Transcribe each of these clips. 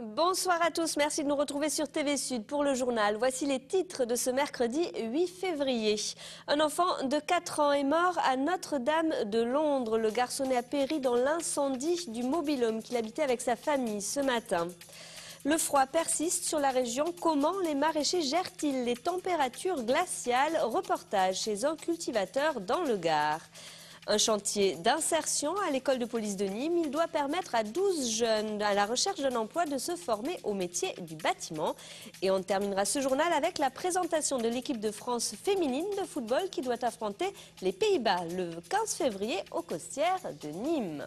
Bonsoir à tous, merci de nous retrouver sur TV Sud pour le journal. Voici les titres de ce mercredi 8 février. Un enfant de 4 ans est mort à Notre-Dame de Londres. Le garçonnet a péri dans l'incendie du mobil-home qu'il habitait avec sa famille ce matin. Le froid persiste sur la région. Comment les maraîchers gèrent-ils les températures glaciales? Reportage chez un cultivateur dans le Gard. Un chantier d'insertion à l'école de police de Nîmes. Il doit permettre à 12 jeunes à la recherche d'un emploi de se former au métier du bâtiment. Et on terminera ce journal avec la présentation de l'équipe de France féminine de football qui doit affronter les Pays-Bas le 15 février aux Costières de Nîmes.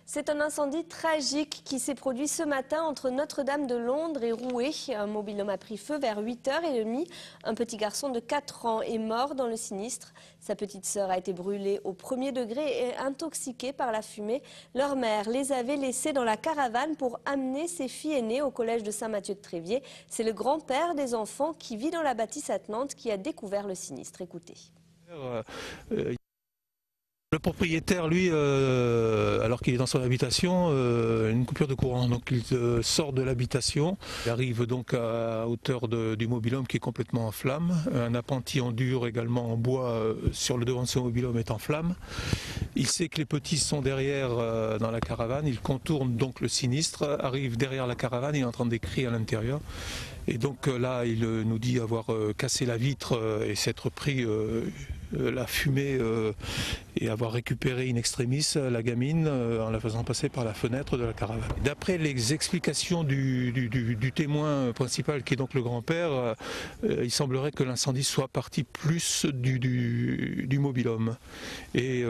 C'est un incendie tragique qui s'est produit ce matin entre Notre-Dame de Londres et Rouet. Un mobil-home a pris feu vers 8h30. Un petit garçon de 4 ans est mort dans le sinistre. Sa petite sœur a été brûlée au premier degré et intoxiquée par la fumée. Leur mère les avait laissés dans la caravane pour amener ses filles aînées au collège de Saint-Mathieu-de-Tréviers. C'est le grand-père des enfants qui vit dans la bâtisse attenante qui a découvert le sinistre. Écoutez. Le propriétaire, lui, alors qu'il est dans son habitation, une coupure de courant. Donc il sort de l'habitation. Il arrive donc à hauteur du mobil-home qui est complètement en flammes. Un appentis en dur également en bois sur le devant de son mobil-home est en flammes. Il sait que les petits sont derrière dans la caravane. Il contourne donc le sinistre, arrive derrière la caravane, il est en train d'écrire à l'intérieur. Et donc là, il nous dit avoir cassé la vitre et s'être pris la fumée et avoir récupéré in extremis la gamine en la faisant passer par la fenêtre de la caravane. D'après les explications du témoin principal qui est donc le grand-père, il semblerait que l'incendie soit parti plus du mobil-home et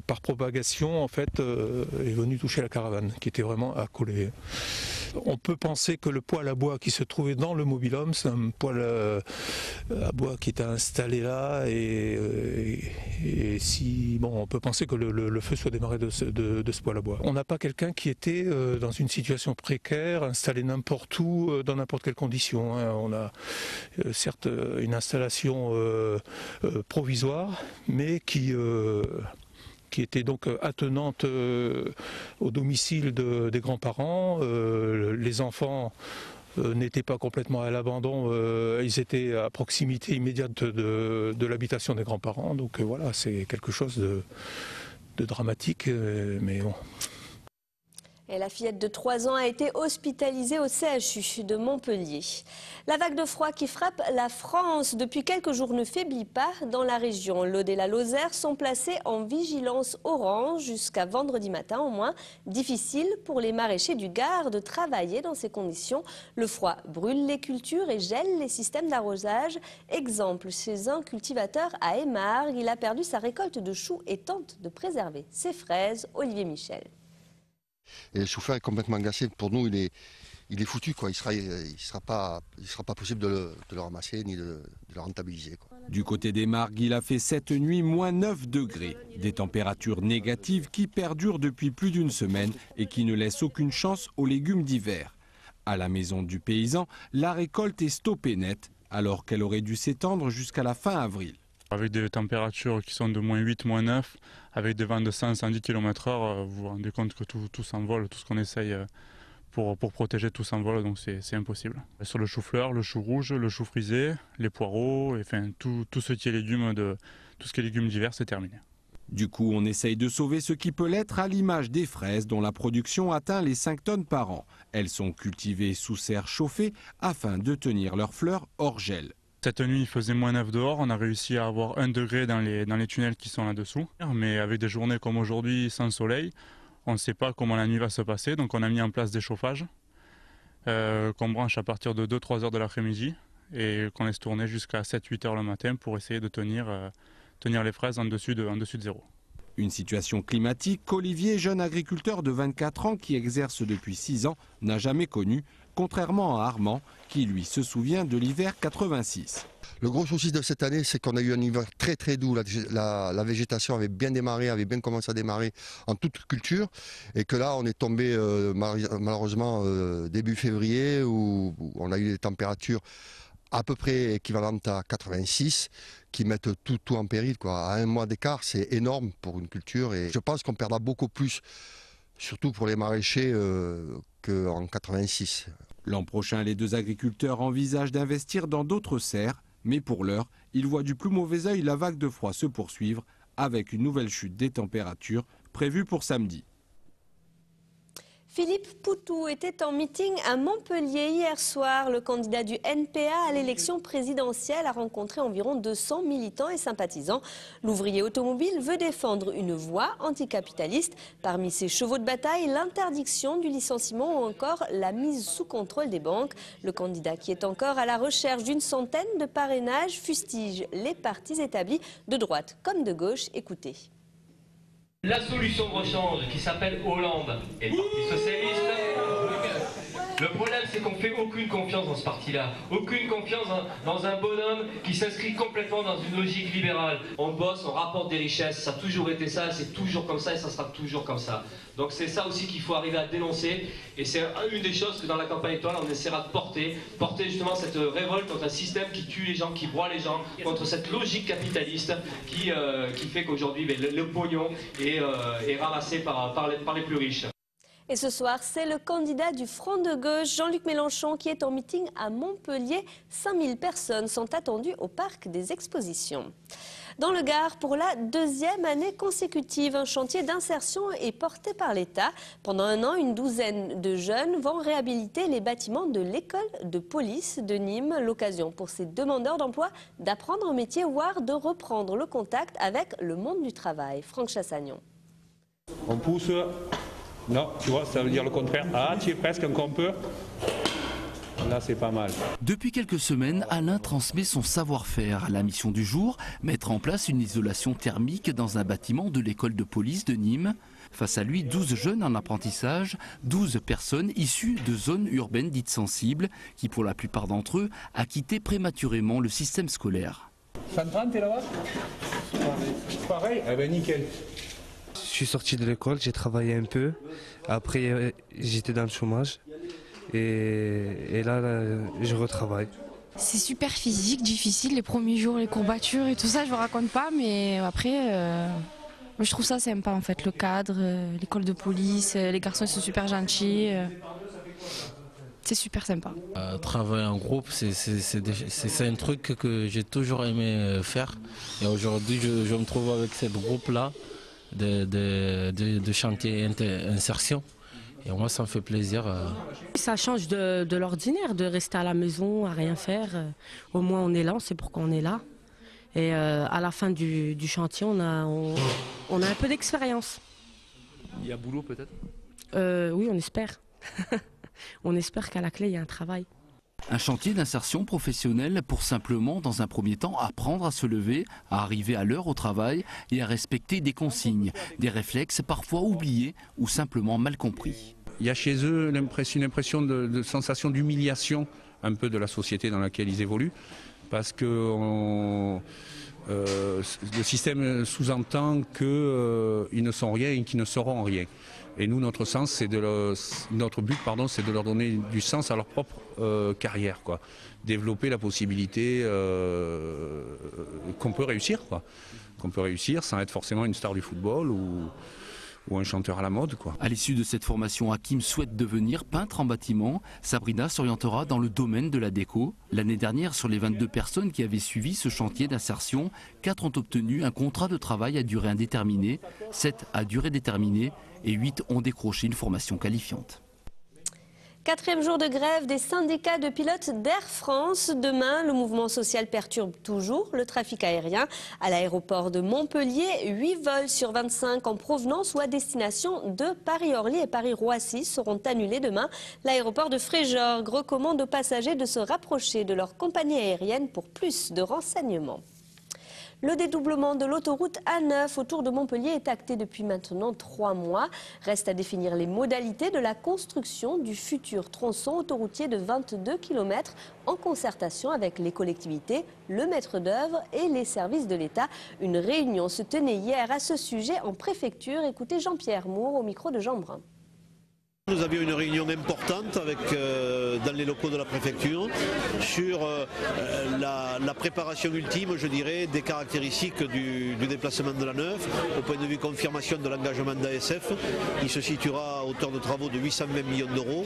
par propagation en fait est venu toucher la caravane qui était vraiment accolée. On peut penser que le poêle à bois qui se trouvait dans le mobil-home, c'est un poêle à bois qui était installé là et si bon, on peut penser que le feu soit démarré de ce poêle à bois. On n'a pas quelqu'un qui était dans une situation précaire, installé n'importe où, dans n'importe quelle condition. Hein. On a certes une installation provisoire, mais qui était donc attenante au domicile des grands-parents. Les enfants n'étaient pas complètement à l'abandon, ils étaient à proximité immédiate de l'habitation des grands-parents. Donc voilà, c'est quelque chose de dramatique, mais bon. Et la fillette de 3 ans a été hospitalisée au CHU de Montpellier. La vague de froid qui frappe la France depuis quelques jours ne faiblit pas dans la région. L'Aude et la Lozère sont placés en vigilance orange jusqu'à vendredi matin au moins. Difficile pour les maraîchers du Gard de travailler dans ces conditions. Le froid brûle les cultures et gèle les systèmes d'arrosage. Exemple chez un cultivateur à Émargues, il a perdu sa récolte de choux et tente de préserver ses fraises. Olivier Michel. Et le chou-fleur est complètement glacé. Pour nous, il est foutu, quoi. Il sera pas possible de le ramasser ni de le rentabiliser, quoi. Du côté des Margues, il a fait cette nuit moins 9 degrés. Des températures négatives qui perdurent depuis plus d'une semaine et qui ne laissent aucune chance aux légumes d'hiver. À la maison du paysan, la récolte est stoppée net, alors qu'elle aurait dû s'étendre jusqu'à la fin avril. Avec des températures qui sont de moins 8, moins 9, avec des vents de 100-110 km/h, vous vous rendez compte que tout s'envole, tout ce qu'on essaye pour protéger tout s'envole, donc c'est impossible. Sur le chou-fleur, le chou rouge, le chou frisé, les poireaux, enfin tout ce qui est légumes d'hiver, c'est terminé. Du coup, on essaye de sauver ce qui peut l'être à l'image des fraises dont la production atteint les 5 tonnes par an. Elles sont cultivées sous serre chauffée afin de tenir leurs fleurs hors gel. Cette nuit, il faisait moins 9 dehors, on a réussi à avoir 1 degré dans les tunnels qui sont là-dessous. Mais avec des journées comme aujourd'hui, sans soleil, on ne sait pas comment la nuit va se passer. Donc on a mis en place des chauffages qu'on branche à partir de 2-3 heures de l'après-midi et qu'on laisse tourner jusqu'à 7-8 heures le matin pour essayer de tenir les fraises en dessus de zéro. Une situation climatique qu'Olivier, jeune agriculteur de 24 ans qui exerce depuis 6 ans, n'a jamais connue, contrairement à Armand, qui lui se souvient de l'hiver 86. Le gros souci de cette année, c'est qu'on a eu un hiver très très doux. La végétation avait bien démarré, avait bien commencé à démarrer en toute culture. Et que là, on est tombé malheureusement début février où on a eu des températures à peu près équivalentes à 86 qui mettent tout en péril, quoi. À 1 mois d'écart, c'est énorme pour une culture et je pense qu'on perdra beaucoup plus surtout pour les maraîchers qu'en 86. L'an prochain, les deux agriculteurs envisagent d'investir dans d'autres serres, mais pour l'heure, ils voient du plus mauvais œil la vague de froid se poursuivre avec une nouvelle chute des températures prévue pour samedi. Philippe Poutou était en meeting à Montpellier hier soir. Le candidat du NPA à l'élection présidentielle a rencontré environ 200 militants et sympathisants. L'ouvrier automobile veut défendre une voie anticapitaliste. Parmi ses chevaux de bataille, l'interdiction du licenciement ou encore la mise sous contrôle des banques. Le candidat, qui est encore à la recherche d'une centaine de parrainages, fustige les partis établis de droite comme de gauche. Écoutez. La solution de rechange qui s'appelle Hollande et le Parti Socialiste. Le problème, c'est qu'on ne fait aucune confiance dans ce parti-là. Aucune confiance dans un bonhomme qui s'inscrit complètement dans une logique libérale. On bosse, on rapporte des richesses, ça a toujours été ça, c'est toujours comme ça et ça sera toujours comme ça. Donc c'est ça aussi qu'il faut arriver à dénoncer. Et c'est une des choses que dans la campagne étoile, on essaiera de porter justement cette révolte contre un système qui tue les gens, qui broie les gens, contre cette logique capitaliste qui fait qu'aujourd'hui le pognon est ramassé par les plus riches. Et ce soir, c'est le candidat du Front de gauche, Jean-Luc Mélenchon, qui est en meeting à Montpellier. 5000 personnes sont attendues au parc des expositions. Dans le Gard, pour la deuxième année consécutive, un chantier d'insertion est porté par l'État. Pendant un an, une douzaine de jeunes vont réhabiliter les bâtiments de l'école de police de Nîmes. L'occasion pour ces demandeurs d'emploi d'apprendre un métier, voire de reprendre le contact avec le monde du travail. Franck Chassagnon. On pousse. Non, tu vois, ça veut dire le contraire. Ah, tu es presque encore un peu. Là, c'est pas mal. Depuis quelques semaines, Alain transmet son savoir-faire. La mission du jour, mettre en place une isolation thermique dans un bâtiment de l'école de police de Nîmes. Face à lui, 12 jeunes en apprentissage, 12 personnes issues de zones urbaines dites sensibles, qui pour la plupart d'entre eux a quitté prématurément le système scolaire. 130, t'es là-bas? Pareil. Eh ben nickel. Je suis sorti de l'école, j'ai travaillé un peu. Après, j'étais dans le chômage. Et là, je retravaille. C'est super physique, difficile, les premiers jours, les courbatures et tout ça, je ne vous raconte pas. Mais après, je trouve ça sympa en fait, le cadre, l'école de police, les garçons ils sont super gentils. C'est super sympa. Travailler en groupe, c'est un truc que j'ai toujours aimé faire. Et aujourd'hui, je me trouve avec ce groupe-là de chantier insertion. Et moi, ça me fait plaisir. Ça change de l'ordinaire, de rester à la maison, à rien faire. Au moins, on est là, on sait pourquoi on est là. Et à la fin du chantier, on a un peu d'expérience. Il y a boulot peut-être? Oui, on espère. On espère qu'à la clé, il y a un travail. Un chantier d'insertion professionnelle pour simplement, dans un premier temps, apprendre à se lever, à arriver à l'heure au travail et à respecter des consignes, des réflexes parfois oubliés ou simplement mal compris. Il y a chez eux une impression de sensation d'humiliation un peu de la société dans laquelle ils évoluent, parce que le système sous-entend qu'ils ne sont rien et qu'ils ne seront rien. Et nous, notre but, c'est de leur donner du sens à leur propre carrière, quoi. Développer la possibilité qu'on peut réussir, quoi. Qu'on peut réussir sans être forcément une star du football ou un chanteur à la mode, quoi. À l'issue de cette formation, Hakim souhaite devenir peintre en bâtiment. Sabrina s'orientera dans le domaine de la déco. L'année dernière, sur les 22 personnes qui avaient suivi ce chantier d'insertion, 4 ont obtenu un contrat de travail à durée indéterminée, 7 à durée déterminée et 8 ont décroché une formation qualifiante. 4e jour de grève des syndicats de pilotes d'Air France. Demain, le mouvement social perturbe toujours le trafic aérien. À l'aéroport de Montpellier, 8 vols sur 25 en provenance ou à destination de Paris-Orly et Paris-Roissy seront annulés demain. L'aéroport de Fréjorgues recommande aux passagers de se rapprocher de leur compagnie aérienne pour plus de renseignements. Le dédoublement de l'autoroute A9 autour de Montpellier est acté depuis maintenant 3 mois. Reste à définir les modalités de la construction du futur tronçon autoroutier de 22 km en concertation avec les collectivités, le maître d'œuvre et les services de l'État. Une réunion se tenait hier à ce sujet en préfecture. Écoutez Jean-Pierre Moore au micro de Jean Brun. Nous avions une réunion importante dans les locaux de la préfecture sur la la préparation ultime, je dirais, des caractéristiques du déplacement de la Neuve. Au point de vue confirmation de l'engagement d'ASF, il se situera à hauteur de travaux de 820 millions d'euros.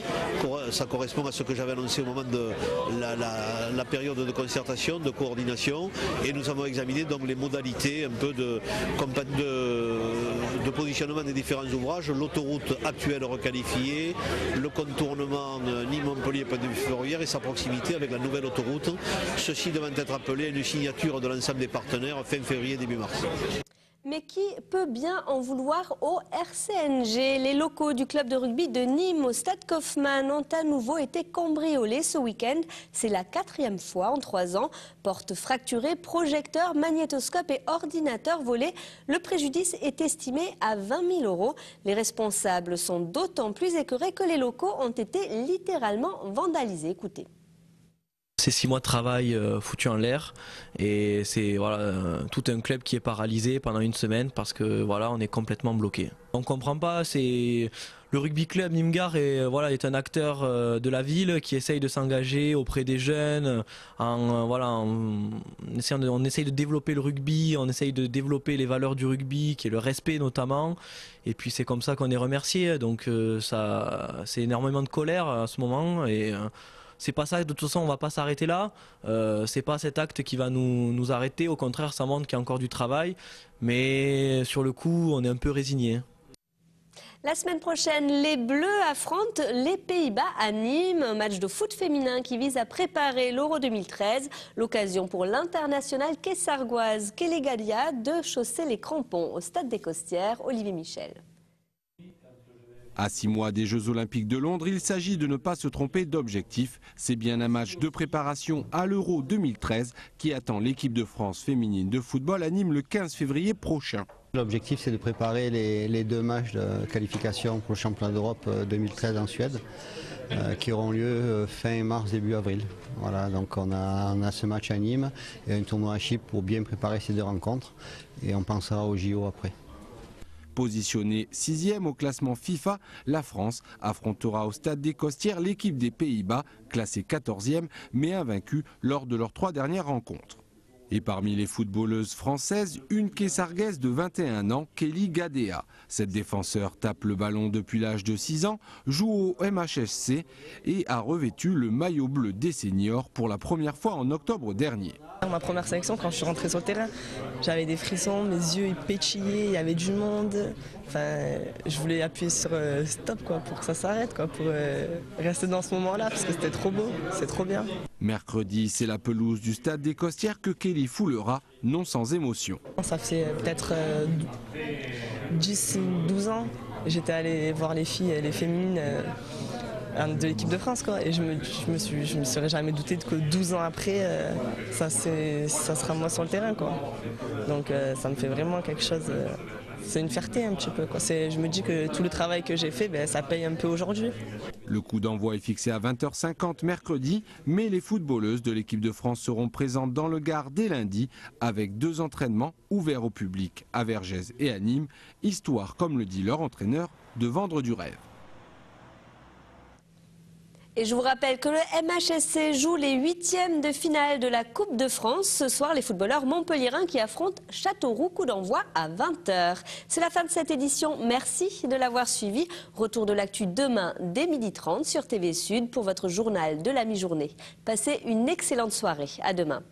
Ça correspond à ce que j'avais annoncé au moment de la période de concertation, de coordination. Et nous avons examiné donc les modalités un peu de positionnement des différents ouvrages, l'autoroute actuelle requalifiée, le contournement Nîmes-Montpellier point de vue ferroviaire et sa proximité avec la nouvelle autoroute. Ceci devant être appelé à une signature de l'ensemble des partenaires fin février, début mars. Mais qui peut bien en vouloir au RCNG? Les locaux du club de rugby de Nîmes au stade Kaufmann ont à nouveau été cambriolés ce week-end. C'est la 4e fois en 3 ans. Portes fracturées, projecteurs, magnétoscopes et ordinateurs volés. Le préjudice est estimé à 20 000 euros. Les responsables sont d'autant plus écœurés que les locaux ont été littéralement vandalisés. Écoutez. C'est 6 mois de travail foutu en l'air et c'est tout un club qui est paralysé pendant une semaine parce que on est complètement bloqué. On ne comprend pas, c'est le rugby club Nîmes-Gare est un acteur de la ville qui essaye de s'engager auprès des jeunes on essaye de développer le rugby, on essaye de développer les valeurs du rugby qui est le respect notamment et puis c'est comme ça qu'on est remercié donc c'est énormément de colère à ce moment et c'est pas ça, de toute façon on va pas s'arrêter là, c'est pas cet acte qui va nous arrêter, au contraire ça montre qu'il y a encore du travail, mais sur le coup on est un peu résigné. La semaine prochaine, les Bleus affrontent les Pays-Bas à Nîmes, un match de foot féminin qui vise à préparer l'Euro 2013, l'occasion pour l'internationale caissargoise Kelly Gadia de chausser les crampons au stade des Costières. Olivier Michel. À 6 mois des Jeux Olympiques de Londres, il s'agit de ne pas se tromper d'objectif. C'est bien un match de préparation à l'Euro 2013 qui attend l'équipe de France féminine de football à Nîmes le 15 février prochain. L'objectif, c'est de préparer les 2 matchs de qualification pour le championnat d'Europe 2013 en Suède, qui auront lieu fin mars, début avril. Voilà, donc on a ce match à Nîmes et un tournoi à Chypre pour bien préparer ces 2 rencontres et on pensera au JO après. Positionnée 6e au classement FIFA, la France affrontera au stade des Costières l'équipe des Pays-Bas, classée 14e, mais invaincue lors de leurs 3 dernières rencontres. Et parmi les footballeuses françaises, une caissargaise de 21 ans, Kelly Gadea. Cette défenseur tape le ballon depuis l'âge de 6 ans, joue au MHSC et a revêtu le maillot bleu des seniors pour la première fois en octobre dernier. Ma première sélection, quand je suis rentrée sur le terrain, j'avais des frissons, mes yeux ils pétillaient, il y avait du monde. Enfin, je voulais appuyer sur stop pour que ça s'arrête, pour rester dans ce moment-là, parce que c'était trop beau, c'est trop bien. Mercredi, c'est la pelouse du stade des Costières que Kelly foulera, non sans émotion. Ça fait peut-être 10-12 ans, j'étais allée voir les filles, les féminines de l'équipe de France, et je me serais jamais douté que 12 ans après, ça sera moi sur le terrain, Donc ça me fait vraiment quelque chose. C'est une fierté un petit peu. Je me dis que tout le travail que j'ai fait, ça paye un peu aujourd'hui. Le coup d'envoi est fixé à 20h50 mercredi, mais les footballeuses de l'équipe de France seront présentes dans le Gard dès lundi avec 2 entraînements ouverts au public à Vergès et à Nîmes, histoire, comme le dit leur entraîneur, de vendre du rêve. Et je vous rappelle que le MHSC joue les 8e de finale de la Coupe de France. Ce soir, les footballeurs montpelliérains qui affrontent Châteauroux, coup d'envoi à 20h. C'est la fin de cette édition. Merci de l'avoir suivi. Retour de l'actu demain dès 12h30 sur TV Sud pour votre journal de la mi-journée. Passez une excellente soirée. À demain.